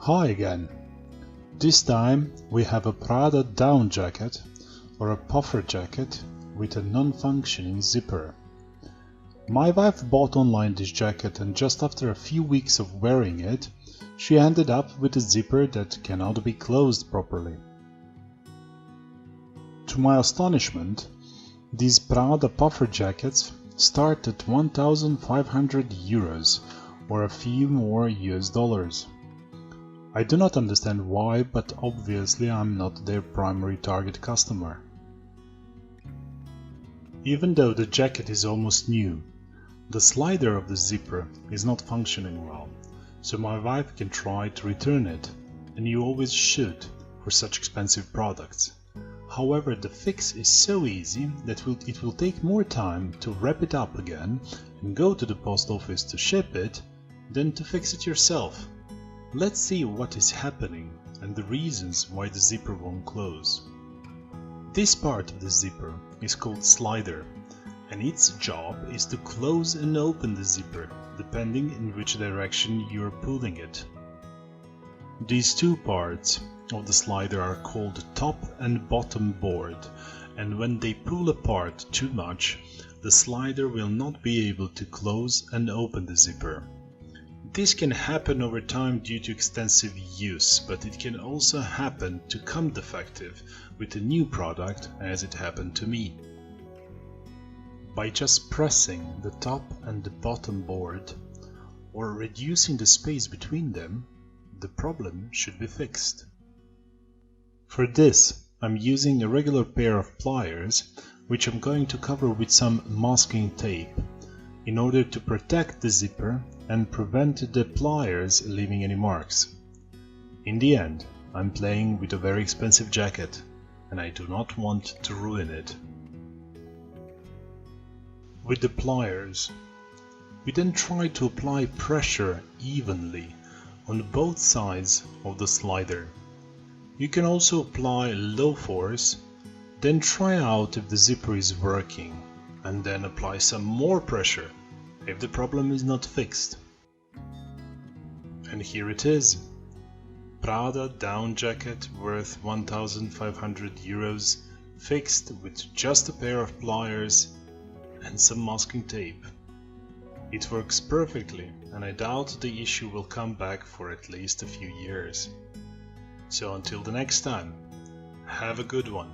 Hi again. This time we have a Prada down jacket or a puffer jacket with a non-functioning zipper. My wife bought online this jacket, and just after a few weeks of wearing it, she ended up with a zipper that cannot be closed properly. To my astonishment, these Prada puffer jackets start at 1,500 euros or a few more US dollars. I do not understand why, but obviously I'm not their primary target customer. Even though the jacket is almost new, the slider of the zipper is not functioning well, so my wife can try to return it, and you always should for such expensive products. However, the fix is so easy that it will take more time to wrap it up again and go to the post office to ship it than to fix it yourself. Let's see what is happening and the reasons why the zipper won't close. This part of the zipper is called slider, and its job is to close and open the zipper depending in which direction you are pulling it. These two parts of the slider are called top and bottom board, and when they pull apart too much, the slider will not be able to close and open the zipper. This can happen over time due to extensive use, but it can also happen to come defective with a new product, as it happened to me. By just pressing the top and the bottom board, or reducing the space between them, the problem should be fixed. For this, I'm using a regular pair of pliers, which I'm going to cover with some masking tape, in order to protect the zipper and prevent the pliers leaving any marks. In the end, I'm playing with a very expensive jacket, and I do not want to ruin it. With the pliers, we then try to apply pressure evenly on both sides of the slider. You can also apply low force, then try out if the zipper is working, and then apply some more pressure if the problem is not fixed. And here it is. Prada down jacket worth 1,500 euros, fixed with just a pair of pliers and some masking tape. It works perfectly, and I doubt the issue will come back for at least a few years. So until the next time, have a good one.